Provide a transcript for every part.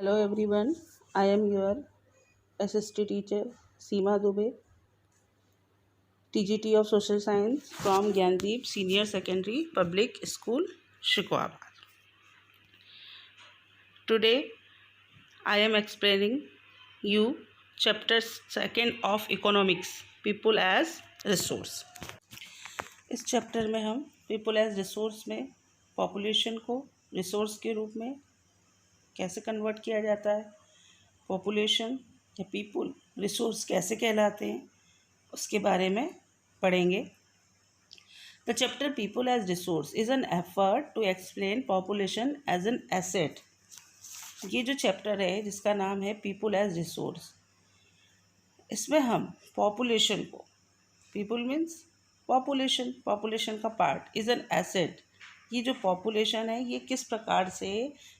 Hello everyone, I am your SST teacher Seema Dubey, TGT of Social Science from Gyandeep Senior Secondary Public School, Shikwabad. Today I am explaining you chapter 2 of Economics, People as Resource. इस chapter में हम people as resource में population को resource के रूप में कैसे convert किया जाता है, पॉपुलेशन या पीपल रिसोर्स कैसे कहलाते हैं, उसके बारे में पढ़ेंगे। The chapter people as resource is an effort to explain population as an asset. ये जो चैप्टर है जिसका नाम है पीपल एज रिसोर्स, इसमें हम पॉपुलेशन को, पीपल मीन्स पॉपुलेशन का पार्ट, इज़ एन एसेट। ये जो पॉपुलेशन है ये किस प्रकार से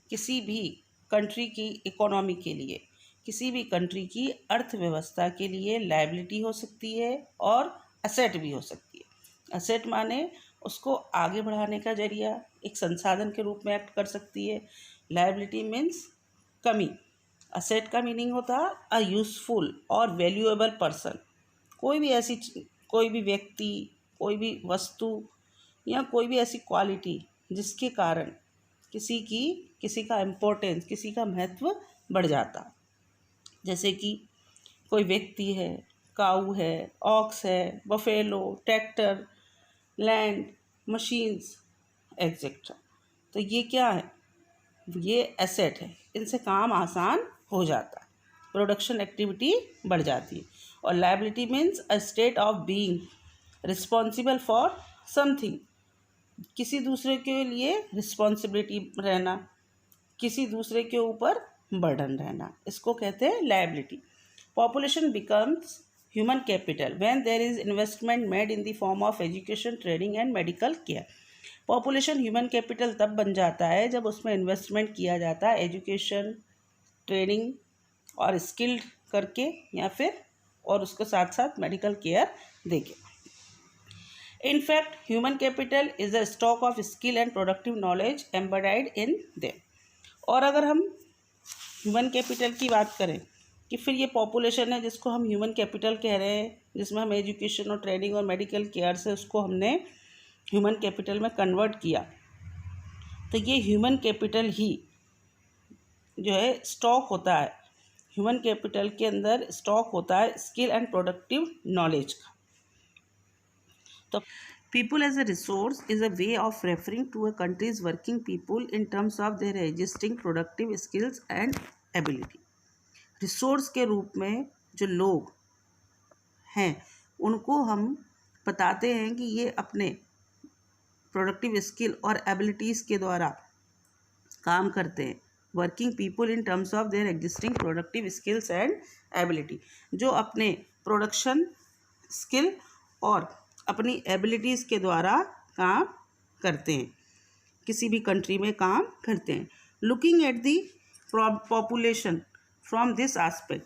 किसी भी कंट्री की इकोनॉमी के लिए, किसी भी कंट्री की अर्थव्यवस्था के लिए लायबिलिटी हो सकती है और एसेट भी हो सकती है। एसेट माने उसको आगे बढ़ाने का जरिया, एक संसाधन के रूप में एक्ट कर सकती है। लायबिलिटी मीन्स कमी। एसेट का मीनिंग होता है अ यूज़फुल और वैल्यूएबल पर्सन। कोई भी व्यक्ति, कोई भी वस्तु या कोई भी ऐसी क्वालिटी जिसके कारण किसी का इम्पोर्टेंस, किसी का महत्व बढ़ जाता। जैसे कि कोई व्यक्ति है, काऊ है, ऑक्स है, buffalo, tractor, land, machines etcetera. तो ये क्या है? ये एसेट है। इनसे काम आसान हो जाता है, प्रोडक्शन एक्टिविटी बढ़ जाती है। और liability means a state of being responsible for something. किसी दूसरे के लिए रिस्पॉन्सिबिलिटी रहना, किसी दूसरे के ऊपर बर्डन रहना, इसको कहते हैं liability. Population becomes human capital when there is investment made in the form of education, training and medical care. Population human capital तब बन जाता है जब उसमें इन्वेस्टमेंट किया जाता है एजुकेशन, ट्रेनिंग और स्किल्ड करके, या फिर और उसके साथ साथ मेडिकल केयर देके। In fact, human capital is a stock of skill and productive knowledge embodied in them. और अगर हम ह्यूमन कैपिटल की बात करें कि फिर ये पॉपुलेशन है जिसको हम ह्यूमन कैपिटल कह रहे हैं, जिसमें हम एजुकेशन और ट्रेनिंग और मेडिकल केयर से उसको हमने ह्यूमन कैपिटल में कन्वर्ट किया। तो ये ह्यूमन कैपिटल ही जो है स्टॉक होता है, ह्यूमन कैपिटल के अंदर स्टॉक होता है स्किल एंड प्रोडक्टिव नॉलेज का। तो people as a resource is a way of referring to a country's working people in terms of their existing productive skills and ability. Resource के रूप में जो लोग हैं उनको हम बताते हैं कि ये अपने प्रोडक्टिव स्किल और एबिलिटीज़ के द्वारा काम करते हैं। Working people in terms of their existing productive skills and ability, जो अपने प्रोडक्शन स्किल और अपनी एबिलिटीज़ के द्वारा काम करते हैं, किसी भी कंट्री में काम करते हैं। Looking at the population from this aspect,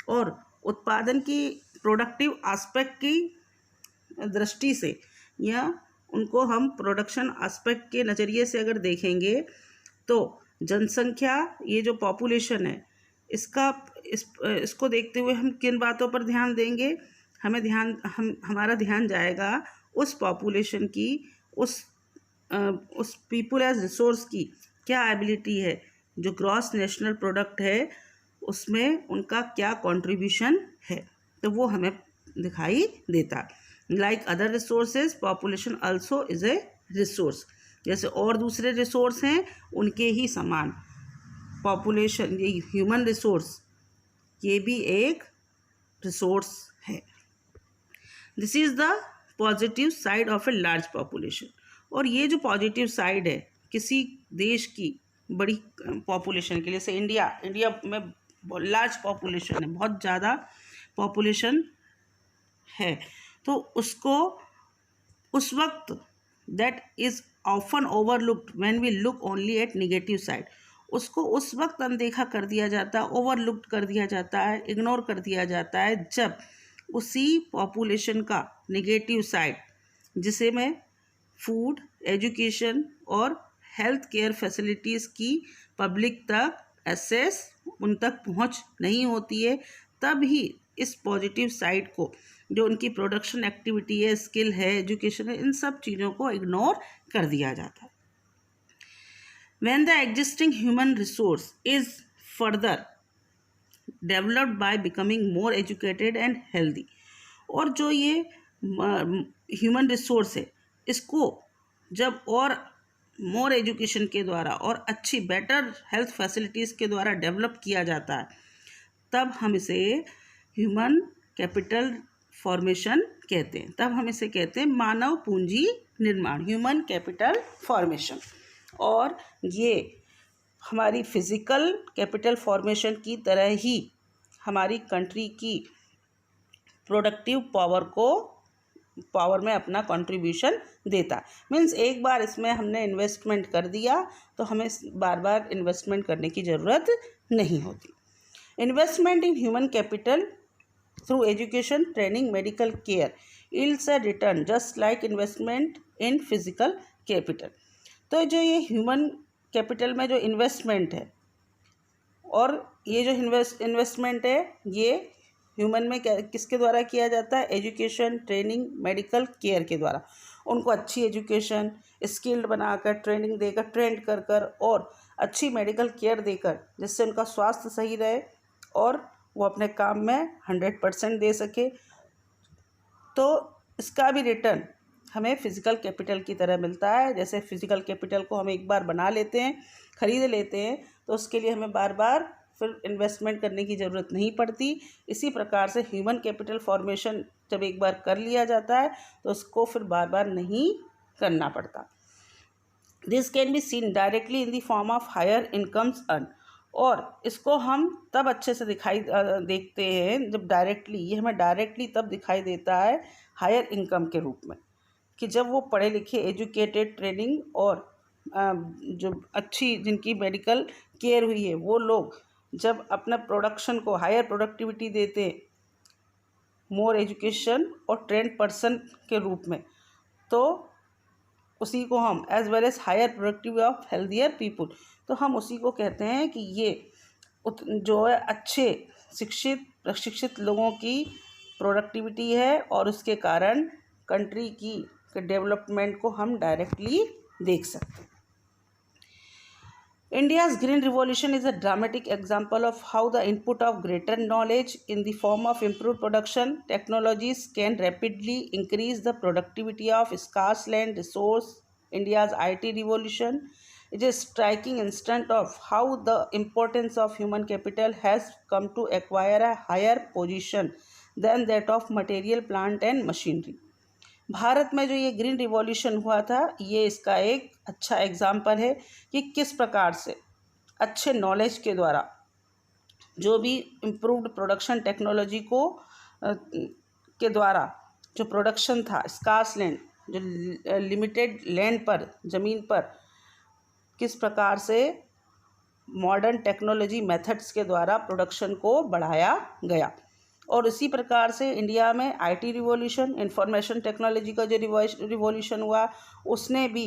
और उत्पादन की प्रोडक्टिव आस्पेक्ट की दृष्टि से, या उनको हम प्रोडक्शन आस्पेक्ट के नज़रिए से अगर देखेंगे तो जनसंख्या, ये जो पॉपुलेशन है इसको देखते हुए हम किन बातों पर ध्यान देंगे? हमारा ध्यान जाएगा उस पॉपुलेशन की, उस पीपल एज रिसोर्स की क्या एबिलिटी है, जो ग्रॉस नेशनल प्रोडक्ट है उसमें उनका क्या कंट्रीब्यूशन है, तो वो हमें दिखाई देता। Like other resources, population also is a resource. जैसे और दूसरे रिसोर्स हैं उनके ही समान पॉपुलेशन, ये ह्यूमन रिसोर्स, ये भी एक रिसोर्स है। This is the positive side of a large population. और ये जो पॉजिटिव साइड है किसी देश की बड़ी पॉपुलेशन के लिए, जैसे इंडिया में लार्ज पॉपुलेशन है, बहुत ज़्यादा पॉपुलेशन है, तो उसको उस वक्त that is often overlooked when we look only at negative side, उसको उस वक्त अनदेखा कर दिया जाता है, ओवरलुक्ड कर दिया जाता है, इग्नोर कर दिया जाता है, जब उसी पॉपुलेशन का नेगेटिव साइड, जिसे में फूड, एजुकेशन और हेल्थ केयर फैसिलिटीज़ की पब्लिक तक एक्सेस उन तक पहुंच नहीं होती है, तब ही इस पॉजिटिव साइड को, जो उनकी प्रोडक्शन एक्टिविटी है, स्किल है, एजुकेशन है, इन सब चीज़ों को इग्नोर कर दिया जाता है. When the existing human resource is further developed by becoming more educated and healthy, और जो ये ह्यूमन रिसोर्स है इसको जब और मोर एजुकेशन के द्वारा और अच्छी बेटर हेल्थ फैसिलिटीज़ के द्वारा डेवलप किया जाता है, तब हम इसे ह्यूमन कैपिटल फॉर्मेशन कहते हैं. तब हम इसे कहते हैं मानव पूंजी निर्माण, ह्यूमन कैपिटल फॉर्मेशन. और ये हमारी फिज़िकल कैपिटल फॉर्मेशन की तरह ही हमारी कंट्री की प्रोडक्टिव पावर में अपना कंट्रीब्यूशन देता है. मीन्स एक बार इसमें हमने इन्वेस्टमेंट कर दिया तो हमें बार बार इन्वेस्टमेंट करने की ज़रूरत नहीं होती. Investment in human capital through education, training, medical care yields a return just like investment in physical capital. तो जो ये ह्यूमन कैपिटल में जो इन्वेस्टमेंट है और ये जो इन्वेस्टमेंट है ये ह्यूमन में किसके द्वारा किया जाता है? एजुकेशन, ट्रेनिंग, मेडिकल केयर के द्वारा. उनको अच्छी एजुकेशन, स्किल्ड बनाकर, ट्रेनिंग देकर, ट्रेंड कर कर और अच्छी मेडिकल केयर देकर, जिससे उनका स्वास्थ्य सही रहे और वो अपने काम में 100% दे सके. तो इसका भी रिटर्न हमें फिज़िकल कैपिटल की तरह मिलता है. जैसे फिज़िकल कैपिटल को हम एक बार बना लेते हैं, ख़रीद लेते हैं, तो उसके लिए हमें बार बार फिर इन्वेस्टमेंट करने की ज़रूरत नहीं पड़ती. इसी प्रकार से ह्यूमन कैपिटल फॉर्मेशन जब एक बार कर लिया जाता है तो उसको फिर बार बार नहीं करना पड़ता. This can be seen directly in the form of higher incomes earn. और इसको हम तब अच्छे से देखते हैं जब डायरेक्टली, ये हमें डायरेक्टली तब दिखाई देता है हायर इनकम के रूप में, कि जब वो पढ़े लिखे, एजुकेटेड, ट्रेनिंग और जो अच्छी जिनकी मेडिकल केयर हुई है वो लोग जब अपना प्रोडक्शन को हायर प्रोडक्टिविटी देते हैं मोर एजुकेशन और ट्रेंड पर्सन के रूप में, तो उसी को हम as well as higher productivity of healthier people, तो हम उसी को कहते हैं कि ये जो है अच्छे शिक्षित प्रशिक्षित लोगों की प्रोडक्टिविटी है और उसके कारण कंट्री की डेवलपमेंट को हम डायरेक्टली देख सकते हैं. India's Green Revolution is a dramatic example of how the input of greater knowledge in the form of improved production technologies can rapidly increase the productivity of scarce land resource. India's IT revolution is a striking instance of how the importance of human capital has come to acquire a higher position than that of material, plant and machinery. Bharat में जो ये green revolution हुआ था, ये इसका एक अच्छा example है कि किस प्रकार से अच्छे नॉलेज के द्वारा जो भी इम्प्रूव्ड प्रोडक्शन टेक्नोलॉजी को के द्वारा जो प्रोडक्शन था, स्कार्स लैंड, जो लिमिटेड लैंड पर, ज़मीन पर, किस प्रकार से मॉडर्न टेक्नोलॉजी मेथड्स के द्वारा प्रोडक्शन को बढ़ाया गया. और इसी प्रकार से इंडिया में आईटी रिवॉल्यूशन, इंफॉर्मेशन टेक्नोलॉजी का जो रिवॉल्यूशन हुआ, उसने भी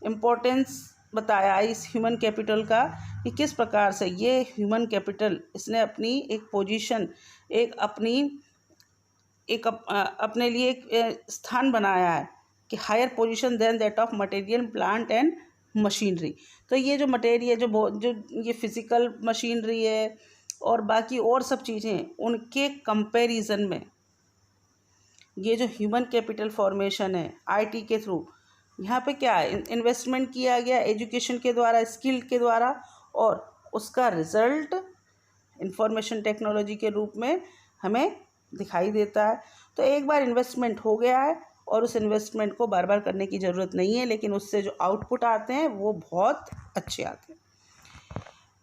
इम्पोर्टेंस बताया इस ह्यूमन कैपिटल का, कि किस प्रकार से ये ह्यूमन कैपिटल इसने अपनी एक पोजीशन, अपने लिए एक स्थान बनाया है कि higher position than that of material, plant and machinery. तो ये जो मटेरियल, जो ये फिज़िकल मशीनरी है और बाकी और सब चीज़ें, उनके कंपैरिजन में ये जो ह्यूमन कैपिटल फॉर्मेशन है आईटी के थ्रू, यहाँ पे क्या है, इन्वेस्टमेंट किया गया एजुकेशन के द्वारा, स्किल के द्वारा, और उसका रिज़ल्ट इंफॉर्मेशन टेक्नोलॉजी के रूप में हमें दिखाई देता है. तो एक बार इन्वेस्टमेंट हो गया है और उस इन्वेस्टमेंट को बार बार करने की ज़रूरत नहीं है, लेकिन उससे जो आउटपुट आते हैं वो बहुत अच्छे आते हैं.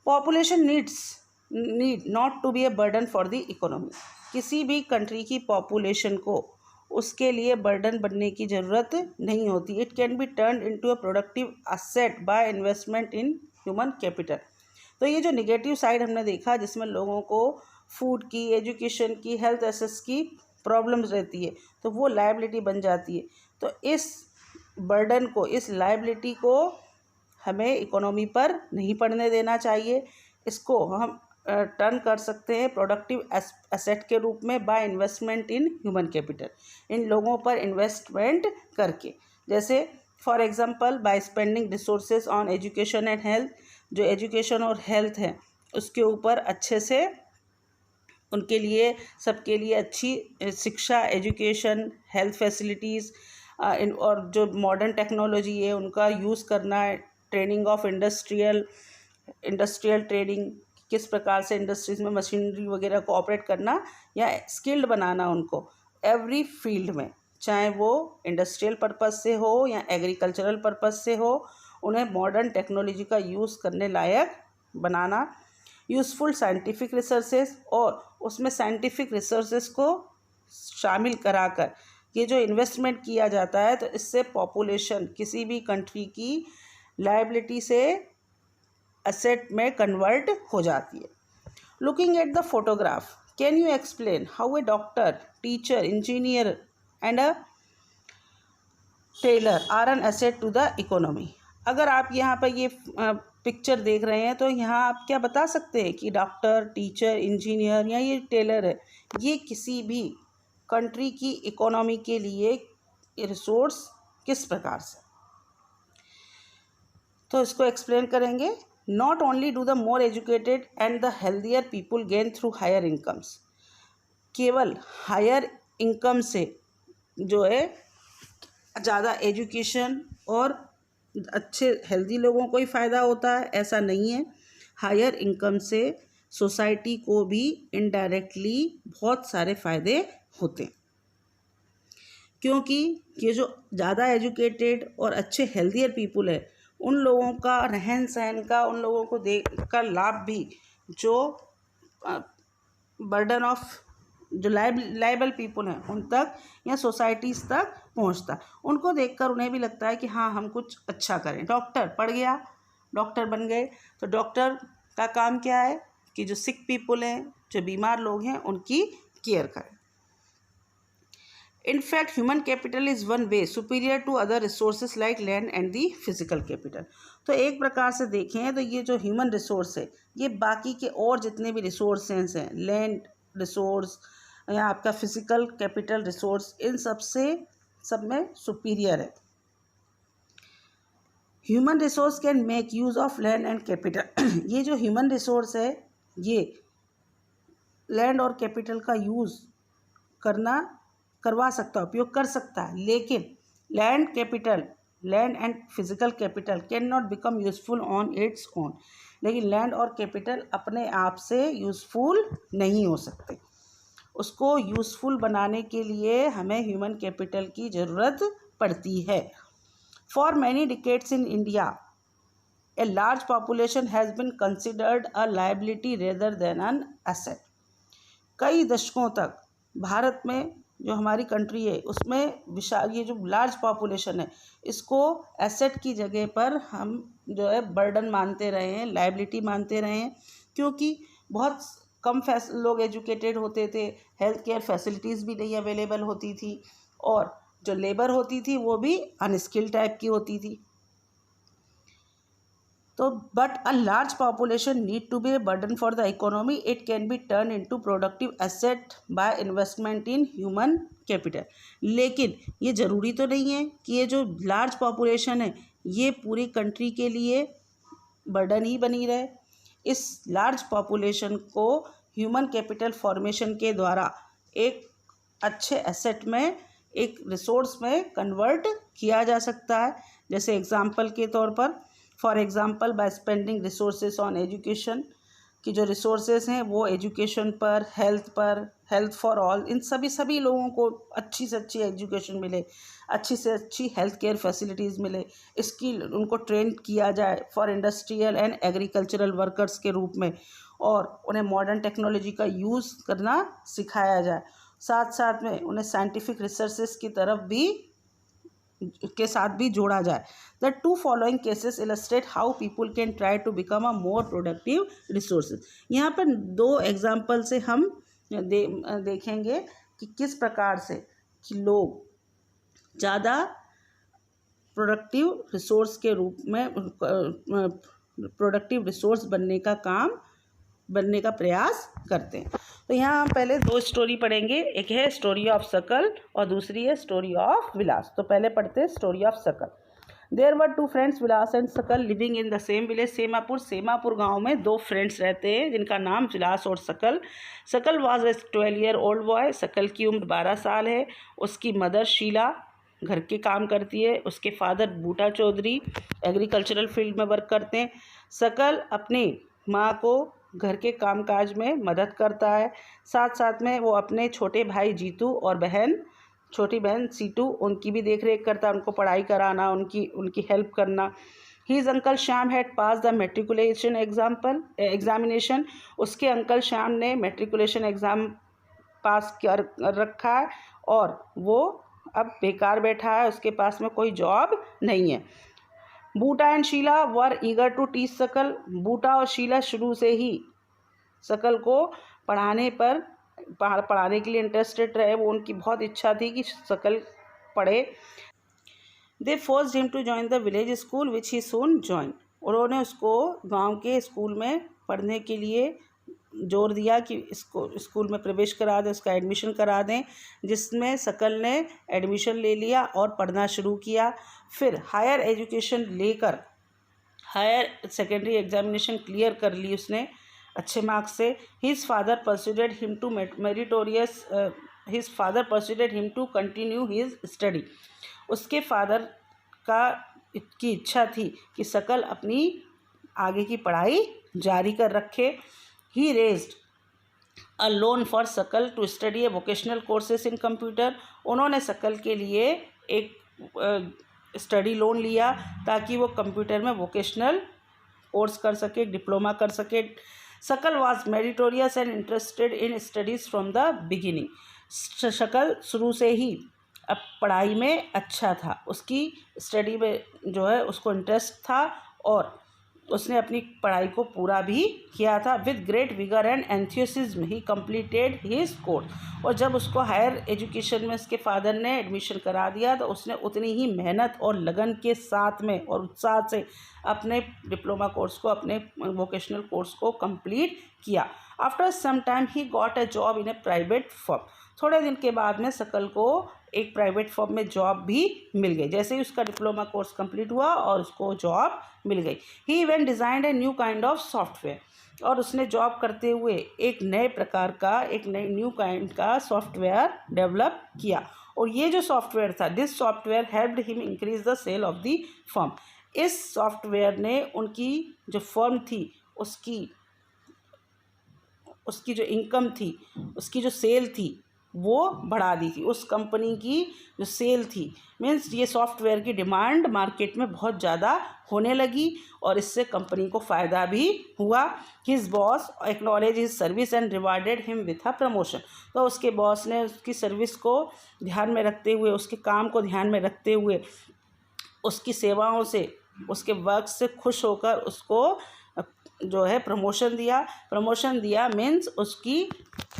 Population need not to be a burden for the economy. किसी भी कंट्री की पॉपुलेशन को उसके लिए बर्डन बनने की ज़रूरत नहीं होती. It can be turn into a productive asset by investment in human capital. तो ये जो निगेटिव साइड हमने देखा, जिसमें लोगों को फूड की, एजुकेशन की, हेल्थ एसेस की प्रॉब्लम्स रहती है, तो वो लायबिलिटी बन जाती है. तो इस बर्डन को, इस लायबिलिटी को हमें इकोनॉमी पर नहीं पड़ने देना चाहिए. इसको हम टर्न कर सकते हैं प्रोडक्टिव एसेट के रूप में by investment in human capital, इन लोगों पर इन्वेस्टमेंट करके। जैसे for example by spending resources on education and health, जो एजुकेशन और हेल्थ है उसके ऊपर अच्छे से उनके लिए सबके लिए अच्छी शिक्षा, एजुकेशन, हेल्थ फैसिलिटीज़ और जो मॉडर्न टेक्नोलॉजी है उनका यूज़ करना है। ट्रेनिंग ऑफ इंडस्ट्रियल ट्रेनिंग, किस प्रकार से इंडस्ट्रीज़ में मशीनरी वगैरह को ऑपरेट करना या स्किल्ड बनाना उनको एवरी फील्ड में, चाहे वो इंडस्ट्रियल पर्पज़ से हो या एग्रीकल्चरल पर्पज़ से हो, उन्हें मॉडर्न टेक्नोलॉजी का यूज़ करने लायक बनाना। यूज़फुल साइंटिफिक रिसर्चेस, और उसमें साइंटिफिक रिसर्चेस को शामिल कराकर ये जो इन्वेस्टमेंट किया जाता है तो इससे पॉपुलेशन किसी भी कंट्री की लायबिलिटी से एसेट में कन्वर्ट हो जाती है। Looking at the photograph, can you explain how a doctor, teacher, engineer and a tailor are an asset to the economy. अगर आप यहाँ पर ये पिक्चर देख रहे हैं तो यहाँ आप क्या बता सकते हैं कि डॉक्टर, टीचर, इंजीनियर या ये टेलर है, ये किसी भी कंट्री की इकोनॉमी के लिए रिसोर्स किस प्रकार से, तो इसको एक्सप्लेन करेंगे। Not only do the more educated and the healthier people gain through higher incomes, केवल हायर इनकम से जो है ज़्यादा एजुकेशन और अच्छे हेल्दी लोगों को ही फ़ायदा होता है, ऐसा नहीं है। हायर इनकम से सोसाइटी को भी इनडायरेक्टली बहुत सारे फ़ायदे होते हैं, क्योंकि ये जो ज़्यादा एजुकेटेड और अच्छे हेल्दियर पीपुल है उन लोगों का रहन सहन का, उन लोगों को देख का लाभ भी जो बर्डन ऑफ जो लाइबल पीपुल हैं उन तक या सोसाइटीज़ तक पहुंचता, उनको देखकर उन्हें भी लगता है कि हाँ हम कुछ अच्छा करें। डॉक्टर पढ़ गया, डॉक्टर बन गए, तो डॉक्टर का काम क्या है कि जो सिक पीपुल हैं, जो बीमार लोग हैं, उनकी केयर करें। In fact, human capital is one way superior to other resources like land and the physical capital। तो एक प्रकार से देखें तो ये जो ह्यूमन रिसोर्स है ये बाकी के और जितने भी रिसोर्सेस हैं, लैंड रिसोर्स या आपका फिजिकल कैपिटल रिसोर्स, इन सब में सुपीरियर है। Human resource can make use of land and capital. ये जो ह्यूमन रिसोर्स है ये लैंड और कैपिटल का यूज़ करवा सकता है, उपयोग कर सकता है, लेकिन land and physical capital can not become useful on its own. लेकिन लैंड और कैपिटल अपने आप से यूज़फुल नहीं हो सकते, उसको यूज़फुल बनाने के लिए हमें ह्यूमन कैपिटल की ज़रूरत पड़ती है। For many decades in India a large population has been considered a liability rather than an asset. कई दशकों तक भारत में जो हमारी कंट्री है उसमें विशाल ये जो लार्ज पॉपुलेशन है इसको एसेट की जगह पर हम जो है बर्डन मानते रहे हैं, लायबिलिटी मानते रहे हैं, क्योंकि बहुत कम लोग एजुकेटेड होते थे, हेल्थ केयर फैसिलिटीज़ भी नहीं अवेलेबल होती थी, और जो लेबर होती थी वो भी अनस्किल्ड टाइप की होती थी। तो but a large population need to be a burden for the economy, it can be turn into productive asset by investment in human capital. लेकिन ये ज़रूरी तो नहीं है कि ये जो लार्ज पॉपुलेशन है ये पूरी कंट्री के लिए बर्डन ही बनी रहे। इस लार्ज पॉपुलेशन को ह्यूमन कैपिटल फॉर्मेशन के द्वारा एक अच्छे एसेट में, एक रिसोर्स में कन्वर्ट किया जा सकता है। जैसे एग्जांपल के तौर पर, for example by spending resources on education, की जो रिसोर्सेज हैं वो एजुकेशन पर, हेल्थ फॉर ऑल, इन सभी लोगों को अच्छी से अच्छी एजुकेशन मिले, अच्छी से अच्छी हेल्थ केयर फैसिलिटीज़ मिले, स्किल उनको ट्रेन किया जाए for industrial and agricultural workers के रूप में, और उन्हें मॉडर्न टेक्नोलॉजी का यूज़ करना सिखाया जाए। साथ साथ में उन्हें साइंटिफिक रिसर्चेस की तरफ भी के साथ भी जोड़ा जाए। The two following cases illustrate how people can try to become a more productive resources. यहाँ पर दो एग्जाम्पल से हम देखेंगे कि किस प्रकार से कि लोग ज़्यादा प्रोडक्टिव रिसोर्स के रूप में प्रोडक्टिव रिसोर्स बनने का काम बनने का प्रयास करते हैं। तो यहाँ हम पहले 2 स्टोरी पढ़ेंगे, एक है स्टोरी ऑफ सकल और दूसरी है स्टोरी ऑफ विलास। तो पहले पढ़ते हैं story of Sakal. There were 2 friends Vilas and Sakal living in the same village Semapur. Semapur गांव में 2 फ्रेंड्स रहते हैं जिनका नाम विलास और सकल। सकल was a 12 year old boy. सकल की उम्र 12 साल है। उसकी मदर शीला घर के काम करती है। उसके फादर बूटा चौधरी एग्रीकल्चरल फील्ड में वर्क करते हैं। सकल अपनी माँ को घर के कामकाज में मदद करता है। साथ साथ में वो अपने छोटे भाई जीतू और छोटी बहन सीटू उनकी भी देख रेख करता है, उनको पढ़ाई कराना, उनकी हेल्प करना। His uncle Shyam had pass the matriculation examination. उसके अंकल श्याम ने मेट्रिकुलेशन एग्ज़ाम पास कर रखा है और वो अब बेकार बैठा है, उसके पास में कोई जॉब नहीं है। Buta and Sheila were eager to teach Sakal. Buta और शीला शुरू से ही सकल को पढ़ाने के लिए इंटरेस्टेड रहे। वो उनकी बहुत इच्छा थी कि सकल पढ़े। They forced him to join the village school which he soon join. उन्होंने उसको गांव के स्कूल में पढ़ने के लिए जोर दिया कि इसको स्कूल में प्रवेश करा दें, उसका एडमिशन करा दें, जिसमें सकल ने एडमिशन ले लिया और पढ़ना शुरू किया। फिर हायर एजुकेशन लेकर हायर सेकेंडरी एग्जामिनेशन क्लियर कर ली उसने अच्छे मार्क्स से। His father persuaded him to continue his study. उसके फादर की इच्छा थी कि सकल अपनी आगे की पढ़ाई जारी कर रखे। He raised a loan for Sakal to study a vocational courses in computer. उन्होंने सकल के लिए एक स्टडी लोन लिया ताकि वो कंप्यूटर में वोकेशनल कोर्स कर सके, डिप्लोमा कर सके। सकल was meritorious and interested in studies from the beginning. सकल शुरू से ही अब पढ़ाई में अच्छा था, उसकी स्टडी में जो है उसको इंटरेस्ट था और उसने अपनी पढ़ाई को पूरा भी किया था। With great vigour and enthusiasm he completed his course. और जब उसको हायर एजुकेशन में उसके फादर ने एडमिशन करा दिया तो उसने उतनी ही मेहनत और लगन के साथ में और उत्साह से अपने डिप्लोमा कोर्स को, अपने वोकेशनल कोर्स को कंप्लीट किया। After some time he got a job in a private firm. थोड़े दिन के बाद में सकल को एक प्राइवेट फर्म में जॉब भी मिल गई। जैसे ही उसका डिप्लोमा कोर्स कंप्लीट हुआ और उसको जॉब मिल गई। He even designed a new kind of software. और उसने जॉब करते हुए एक नए प्रकार का, एक नए न्यू काइंड का सॉफ्टवेयर डेवलप किया। और ये जो सॉफ्टवेयर था, this software helped him increase the sale of the firm. इस सॉफ्टवेयर ने उनकी जो फर्म थी उसकी जो इनकम थी, उसकी जो सेल थी वो बढ़ा दी थी। उस कंपनी की जो सेल थी, मीन्स ये सॉफ्टवेयर की डिमांड मार्केट में बहुत ज़्यादा होने लगी और इससे कंपनी को फ़ायदा भी हुआ। His boss acknowledge his service and rewarded him with a promotion. तो उसके बॉस ने उसकी सर्विस को ध्यान में रखते हुए, उसके काम को ध्यान में रखते हुए, उसकी सेवाओं से, उसके वर्क से खुश होकर उसको जो है प्रमोशन दिया मीन्स उसकी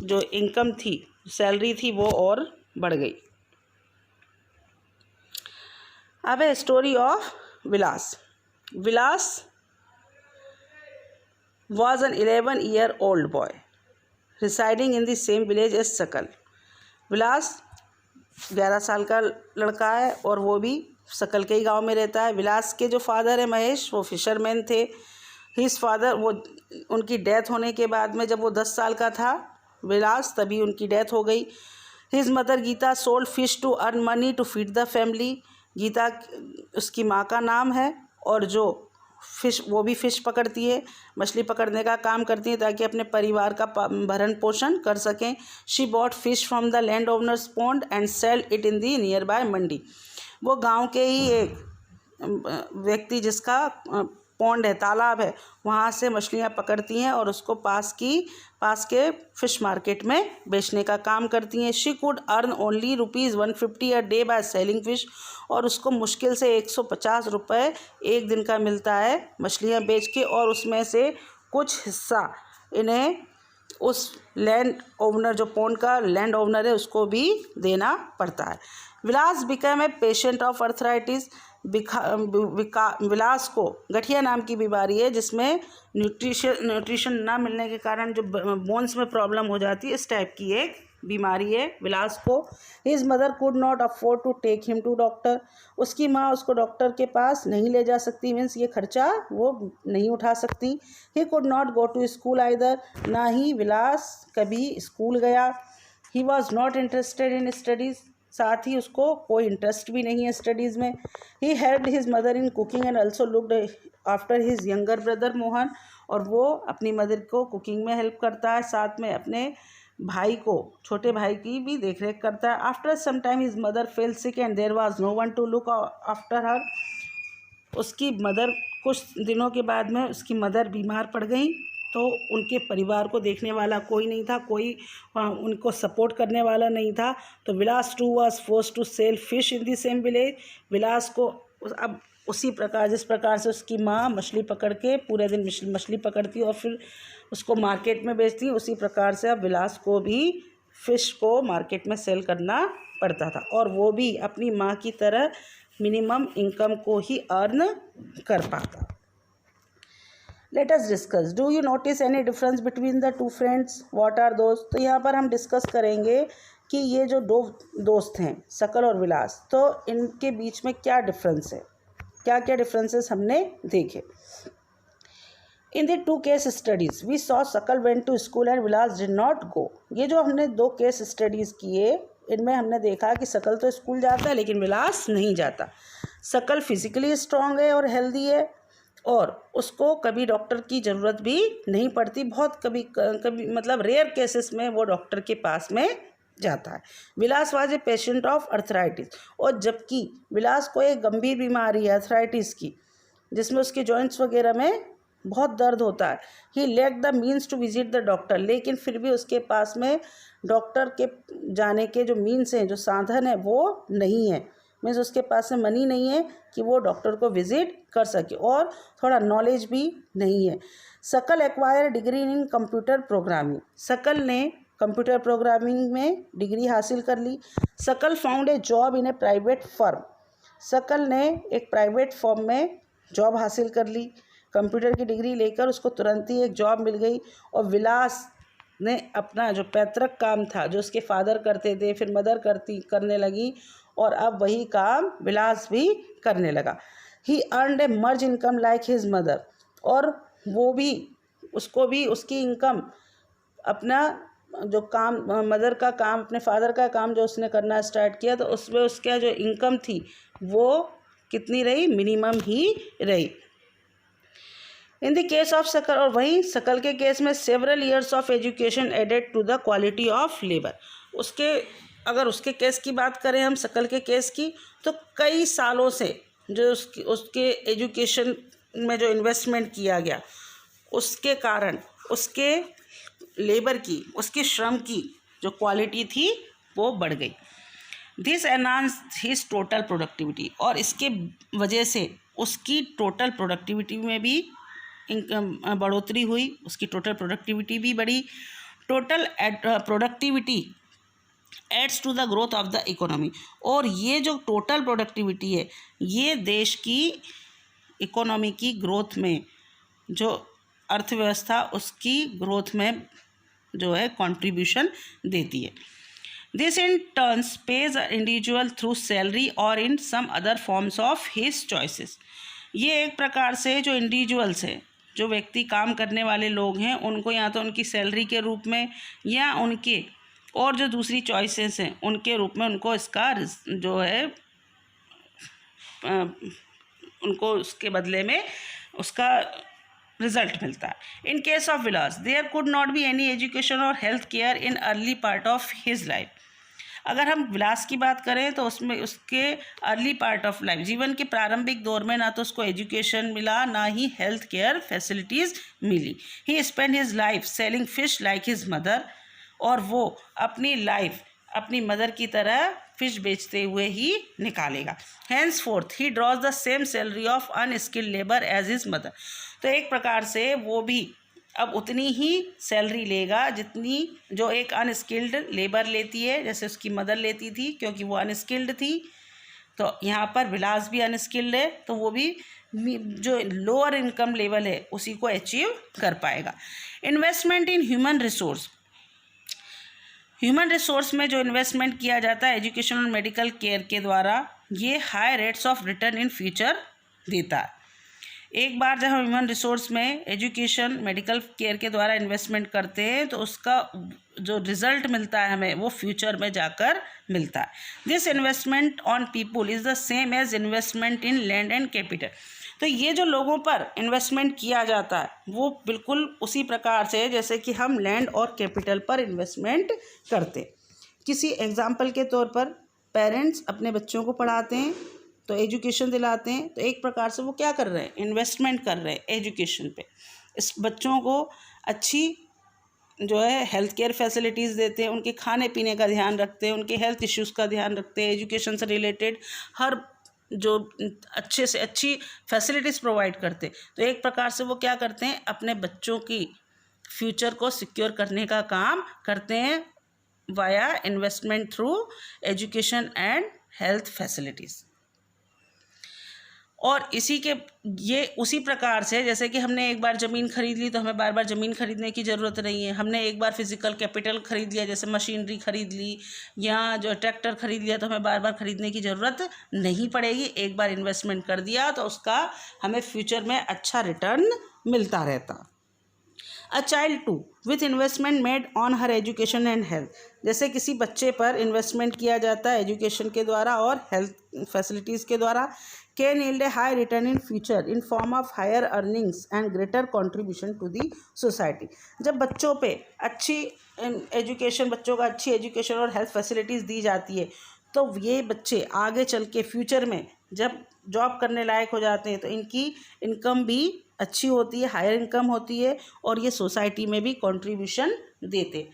जो इनकम थी, सैलरी थी, वो और बढ़ गई। अब है story of Vilas. Vilas was an 11-year-old boy residing in the same village as सकल। विलास 11 साल का लड़का है और वो भी सकल के ही गांव में रहता है। विलास के जो फादर है महेश, वो फिशरमैन थे। हिज फादर, वो उनकी डेथ होने के बाद में जब वो 10 साल का था विलास, तभी उनकी डेथ हो गई। His mother Gita sold fish to earn money to feed the family. Gita उसकी माँ का नाम है और जो फ़िश, वो भी फ़िश पकड़ती है, मछली पकड़ने का काम करती है ताकि अपने परिवार का भरण पोषण कर सकें। She bought fish from the land owners pond and sell it in the nearby mandi. वो गांव के ही एक व्यक्ति जिसका पॉन्ड है, तालाब है, वहाँ से मछलियाँ पकड़ती हैं और उसको पास के फ़िश मार्केट में बेचने का काम करती हैं। She could earn only ₹150 a day by selling fish. और उसको मुश्किल से 150 रुपये एक दिन का मिलता है मछलियाँ बेच के, और उसमें से कुछ हिस्सा इन्हें उस लैंड ओनर, जो पॉन्ड का लैंड ओनर है, उसको भी देना पड़ता है। Vilas become a patient of arthritis. Vilas को गठिया नाम की बीमारी है, जिसमें न्यूट्रिशन ना मिलने के कारण जो बोन्स में प्रॉब्लम हो जाती है, इस टाइप की एक बीमारी है विलास को। His mother could not afford to take him to doctor, उसकी माँ उसको डॉक्टर के पास नहीं ले जा सकती, मीन्स ये खर्चा वो नहीं उठा सकती। He could not go to school either, ना ही विलास कभी स्कूल गया। He was not interested in studies, साथ ही उसको कोई इंटरेस्ट भी नहीं है स्टडीज़ में। He helped his mother in cooking and also looked after his younger brother Mohan, और वो अपनी मदर को कुकिंग में हेल्प करता है, साथ में अपने भाई को, छोटे भाई की भी देखरेख करता है। After some time his mother fell sick and there was no one to look after her, उसकी मदर कुछ दिनों के बाद में उसकी मदर बीमार पड़ गई, तो उनके परिवार को देखने वाला कोई नहीं था, कोई उनको सपोर्ट करने वाला नहीं था। तो Vilas too was forced to sell fish in the same village, Vilas को अब उसी प्रकार जिस प्रकार से उसकी माँ मछली पकड़ के पूरे दिन मछली पकड़ती और फिर उसको मार्केट में बेचती, उसी प्रकार से अब विलास को भी फ़िश को मार्केट में सेल करना पड़ता था, और वो भी अपनी माँ की तरह मिनिमम इनकम को ही अर्न कर पाता। Let us discuss, do you notice any difference between the two friends, what are those. तो यहाँ पर हम डिस्कस करेंगे कि ये जो दो दोस्त हैं शकल और विलास, तो इनके बीच में क्या डिफरेंस है, क्या क्या डिफरेंसेस हमने देखे। In the two case studies we saw Shakal went to school and Vilas did not go. ये जो हमने दो केस स्टडीज़ किए, इनमें हमने देखा कि शकल तो स्कूल जाता है लेकिन विलास नहीं जाता। शकल फिजिकली स्ट्रांग है और हेल्दी है, और उसको कभी डॉक्टर की ज़रूरत भी नहीं पड़ती, बहुत कभी मतलब रेयर केसेस में वो डॉक्टर के पास में जाता है। Vilas was a patient of arthritis, और जबकि विलास को एक गंभीर बीमारी है अर्थराइटिस की, जिसमें उसके जॉइंट्स वगैरह में बहुत दर्द होता है। He lack the means to visit the doctor, लेकिन फिर भी उसके पास में डॉक्टर के जाने के जो मीन्स हैं, जो साधन है, वो नहीं है। मीन्स उसके पास में मनी नहीं है कि वो डॉक्टर को विजिट कर सके, और थोड़ा नॉलेज भी नहीं है। शकल acquire degree in computer programming, शकल ने कंप्यूटर प्रोग्रामिंग में डिग्री हासिल कर ली। शकल found a job in a private firm, शकल ने एक प्राइवेट फर्म में जॉब हासिल कर ली, कंप्यूटर की डिग्री लेकर उसको तुरंत ही एक जॉब मिल गई। और विलास ने अपना जो पैतृक काम था, जो उसके फादर करते थे, फिर मदर करने लगी, और अब वही काम विलास भी करने लगा। He earned A merge income like his mother, और वो भी उसको भी उसकी इनकम अपना जो काम मदर का काम, अपने फादर का काम जो उसने करना स्टार्ट किया, तो उसमें उसका जो इनकम थी वो कितनी रही, मिनिमम ही रही। इन द केस ऑफ शकल, और वहीं शकल के केस में several years of education added to the quality of labour. अगर उसके केस की बात करें हम, शकल के केस की, तो कई सालों से जो उसके एजुकेशन में जो इन्वेस्टमेंट किया गया, उसके कारण उसके लेबर की, उसके श्रम की जो क्वालिटी थी वो बढ़ गई। This enhanced his total productivity, और इसके वजह से उसकी टोटल प्रोडक्टिविटी में भी बढ़ोतरी हुई, उसकी टोटल प्रोडक्टिविटी भी बढ़ी। Total productivity adds to the growth of the economy, और ये जो टोटल प्रोडक्टिविटी है, ये देश की इकोनॉमी की ग्रोथ में, जो अर्थव्यवस्था उसकी ग्रोथ में जो है कंट्रीब्यूशन देती है। This in turns pays a individual through salary और in some other forms of his choices. ये एक प्रकार से जो इंडिविजुअल्स हैं, जो व्यक्ति काम करने वाले लोग हैं, उनको या तो उनकी सैलरी के रूप में या उनके और जो दूसरी चॉइसेस हैं उनके रूप में उनको इसका जो है उनको उसके बदले में उसका रिजल्ट मिलता है। In case of Vilas there could not be any education और health care in early part of his life. अगर हम विलास की बात करें तो उसमें उसके अर्ली पार्ट ऑफ लाइफ, जीवन के प्रारंभिक दौर में, ना तो उसको एजुकेशन मिला, ना ही हेल्थ केयर फैसिलिटीज़ मिली। He spend his life selling fish like his mother, और वो अपनी लाइफ अपनी मदर की तरह फिश बेचते हुए ही निकालेगा। Henceforth he draws the same salary of unskilled labour as his mother. तो एक प्रकार से वो भी अब उतनी ही सैलरी लेगा जितनी जो एक अनस्किल्ड लेबर लेती है, जैसे उसकी मदर लेती थी, क्योंकि वो अनस्किल्ड थी। तो यहाँ पर विलास भी अनस्किल्ड है, तो वो भी जो लोअर इनकम लेवल है उसी को अचीव कर पाएगा। Investment in human resource, human resource में जो इन्वेस्टमेंट किया जाता है एजुकेशन और मेडिकल केयर के द्वारा, ये high rates of return in future देता है। एक बार जब हम ह्यूमन रिसोर्स में एजुकेशन मेडिकल केयर के द्वारा इन्वेस्टमेंट करते हैं तो उसका जो रिजल्ट मिलता है हमें वो फ्यूचर में जाकर मिलता है। This investment on people is the same as investment in land and capital. तो ये जो लोगों पर इन्वेस्टमेंट किया जाता है वो बिल्कुल उसी प्रकार से है जैसे कि हम लैंड और कैपिटल पर इन्वेस्टमेंट करते। किसी एग्जाम्पल के तौर पर पेरेंट्स अपने बच्चों को पढ़ाते हैं तो एजुकेशन दिलाते हैं, तो एक प्रकार से वो क्या कर रहे हैं, इन्वेस्टमेंट कर रहे हैं एजुकेशन पे। इस बच्चों को अच्छी जो है हेल्थ केयर फैसिलिटीज़ देते हैं, उनके खाने पीने का ध्यान रखते हैं, उनके हेल्थ इश्यूज़ का ध्यान रखते हैं, एजुकेशन से रिलेटेड हर जो अच्छे से अच्छी फैसिलिटीज़ प्रोवाइड करते। तो एक प्रकार से वो क्या करते हैं, अपने बच्चों की फ्यूचर को सिक्योर करने का काम करते हैं via investment through education and health facilities. और इसी के ये उसी प्रकार से जैसे कि हमने एक बार ज़मीन खरीद ली तो हमें बार बार ज़मीन खरीदने की ज़रूरत नहीं है। हमने एक बार फिज़िकल कैपिटल खरीद लिया, जैसे मशीनरी खरीद ली या जो ट्रैक्टर खरीद लिया, तो हमें बार बार खरीदने की ज़रूरत नहीं पड़ेगी। एक बार इन्वेस्टमेंट कर दिया तो उसका हमें फ्यूचर में अच्छा रिटर्न मिलता रहता। A child too with investment made on her education and health, जैसे किसी बच्चे पर इन्वेस्टमेंट किया जाता है एजुकेशन के द्वारा और हेल्थ फैसिलिटीज़ के द्वारा, can yield a high return in future in form of higher earnings and greater contribution to the society. जब बच्चों पे अच्छी एजुकेशन, बच्चों का अच्छी एजुकेशन और हेल्थ फैसिलिटीज़ दी जाती है तो ये बच्चे आगे चल के फ्यूचर में जब जॉब करने लायक हो जाते हैं तो इनकी इनकम भी अच्छी होती है, हायर इनकम होती है और ये सोसाइटी में भी कंट्रीब्यूशन देते।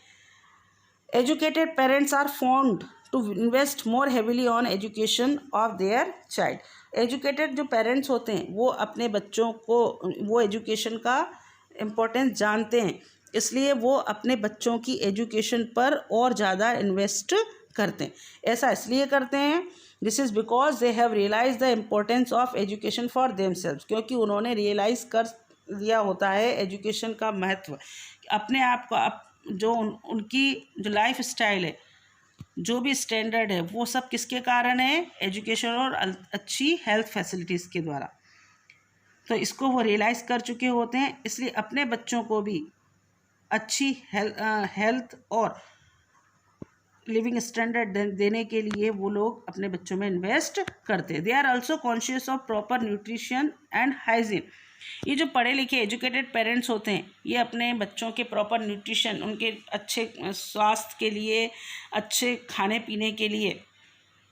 Educated parents are found to invest more heavily on education of their child. Educated जो पेरेंट्स होते हैं वो अपने बच्चों को वो एजुकेशन का इम्पोर्टेंस जानते हैं, इसलिए वो अपने बच्चों की एजुकेशन पर और ज़्यादा इन्वेस्ट करते हैं। ऐसा इसलिए करते हैं, this is because they have realise the importance of education for themselves, क्योंकि उन्होंने रियलाइज़ कर लिया होता है एजुकेशन का महत्व। अपने आप को जो उनकी जो लाइफ स्टाइल है, जो भी स्टैंडर्ड है, वो सब किसके कारण है, एजुकेशन और अच्छी हेल्थ फैसिलिटीज़ के द्वारा। तो इसको वो रियलाइज़ कर चुके होते हैं, इसलिए अपने बच्चों को भी अच्छी हेल्थ और लिविंग स्टैंडर्ड देने के लिए वो लोग अपने बच्चों में इन्वेस्ट करते हैं। They are also conscious of proper nutrition and hygiene. ये जो पढ़े लिखे एजुकेटेड पेरेंट्स होते हैं ये अपने बच्चों के प्रॉपर न्यूट्रिशन, उनके अच्छे स्वास्थ्य के लिए, अच्छे खाने पीने के लिए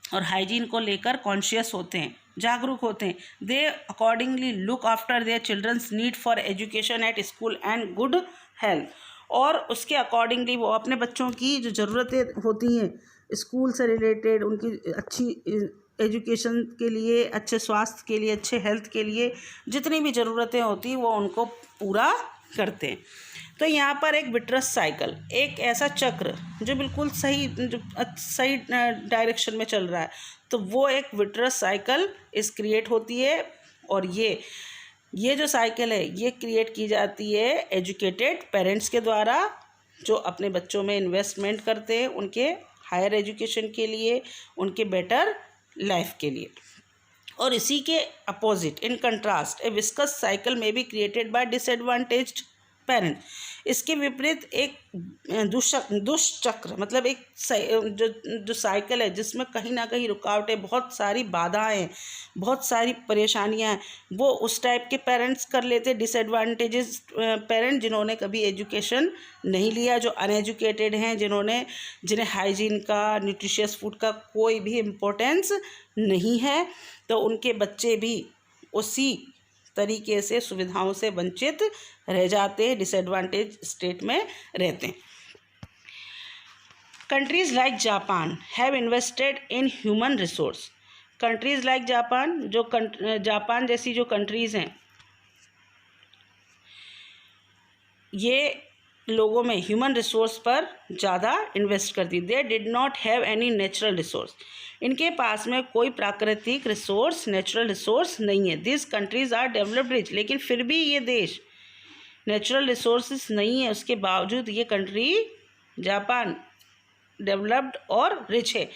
और हाइजीन को लेकर कॉन्शियस होते हैं, जागरूक होते हैं। They accordingly look after their children's need for education at school and good health, और उसके अकॉर्डिंगली वो अपने बच्चों की जो ज़रूरतें होती हैं स्कूल से रिलेटेड, उनकी अच्छी एजुकेशन के लिए, अच्छे स्वास्थ्य के लिए, अच्छे हेल्थ के लिए जितनी भी ज़रूरतें होती हैं वो उनको पूरा करते हैं। तो यहाँ पर एक विट्रस साइकिल, एक ऐसा चक्र जो बिल्कुल सही डायरेक्शन में चल रहा है, तो वो एक विट्रस साइकिल इस क्रिएट होती है। और ये जो साइकिल है ये क्रिएट की जाती है एजुकेटेड पेरेंट्स के द्वारा, जो अपने बच्चों में इन्वेस्टमेंट करते हैं उनके हायर एजुकेशन के लिए, उनके बेटर लाइफ के लिए। और इसी के अपोजिट, इन कंट्रास्ट, ए विस्कस cycle may be created by disadvantaged parent. इसके विपरीत एक दुष्चक्र, मतलब एक जो साइकिल है जिसमें कहीं ना कहीं रुकावटें, बहुत सारी बाधाएं हैं, बहुत सारी परेशानियां हैं, वो उस टाइप के पेरेंट्स कर लेते, डिसएडवांटेजेस पेरेंट जिन्होंने कभी एजुकेशन नहीं लिया, जो अनएजुकेटेड हैं, जिन्हें हाइजीन का, न्यूट्रिशियस फूड का कोई भी इम्पोर्टेंस नहीं है, तो उनके बच्चे भी उसी तरीके से सुविधाओं से वंचित रह जाते हैं, डिसएडवांटेज स्टेट में रहते हैं। Countries like Japan have invested in human resource. Countries like Japan, जो जापान जैसी जो कंट्रीज़ हैं ये लोगों में ह्यूमन रिसोर्स पर ज़्यादा इन्वेस्ट करती। They did not have any natural resource, इनके पास में कोई प्राकृतिक रिसोर्स, नेचुरल रिसोर्स नहीं है। This countries are developed rich, लेकिन फिर भी ये देश नेचुरल रिसोर्सेज नहीं है, उसके बावजूद ये कंट्री जापान डेवलप्ड और रिच है।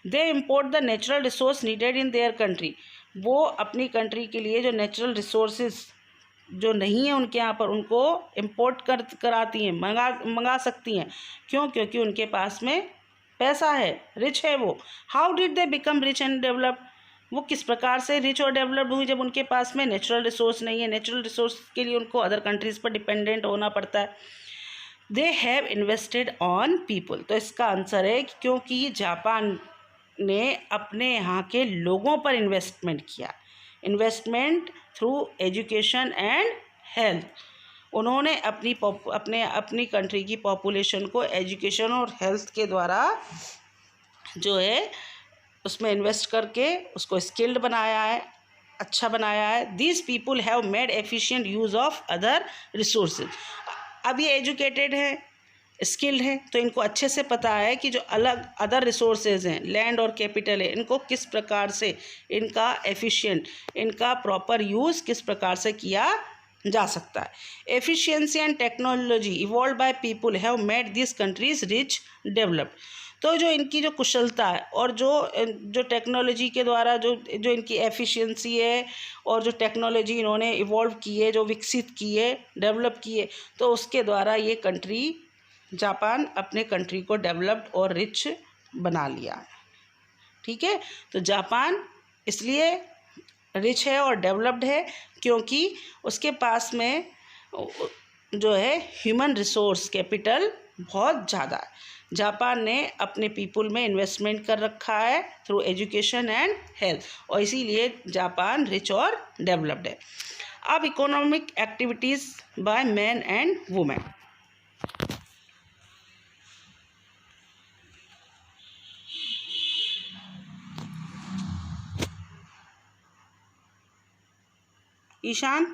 They import the natural resource needed in their country, वो अपनी कंट्री के लिए जो नेचुरल जो नहीं है उनके यहाँ पर, उनको इम्पोर्ट कराती हैं, मंगा सकती हैं। क्यों? क्योंकि उनके पास में पैसा है, रिच है वो। How did they become rich and developed, वो किस प्रकार से रिच और डेवलप्ड हुई? जब उनके पास में नेचुरल रिसोर्स नहीं है, नेचुरल रिसोर्स के लिए उनको अदर कंट्रीज़ पर डिपेंडेंट होना पड़ता है। They have invested on people, तो इसका आंसर है क्योंकि जापान ने अपने यहाँ के लोगों पर इन्वेस्टमेंट किया। Investment through education and health, उन्होंने अपनी कंट्री की पॉपुलेशन को एजुकेशन और हेल्थ के द्वारा जो है उसमें इन्वेस्ट करके उसको स्किल्ड बनाया है, अच्छा बनाया है। These people have made efficient use of other resources, अब ये एजुकेटेड है, स्किल्ड है, तो इनको अच्छे से पता है कि जो अलग अदर रिसोर्सेज हैं, लैंड और कैपिटल है, इनको किस प्रकार से इनका एफिशिएंट, इनका प्रॉपर यूज़ किस प्रकार से किया जा सकता है। Efficiency and technology evolve by people have made this countries rich developed, तो जो इनकी जो कुशलता है और जो टेक्नोलॉजी के द्वारा जो इनकी एफिशिएंसी है और जो टेक्नोलॉजी इन्होंने इवॉल्व की है, जो विकसित की है, डेवलप की है, तो उसके द्वारा ये कंट्री जापान अपने कंट्री को डेवलप्ड और रिच बना लिया है। ठीक है, तो जापान इसलिए रिच है और डेवलप्ड है क्योंकि उसके पास में जो है ह्यूमन रिसोर्स कैपिटल बहुत ज़्यादा है। जापान ने अपने पीपल में इन्वेस्टमेंट कर रखा है थ्रू एजुकेशन एंड हेल्थ, और इसीलिए जापान रिच और डेवलप्ड है। अब economic activities by man and women. Ishan.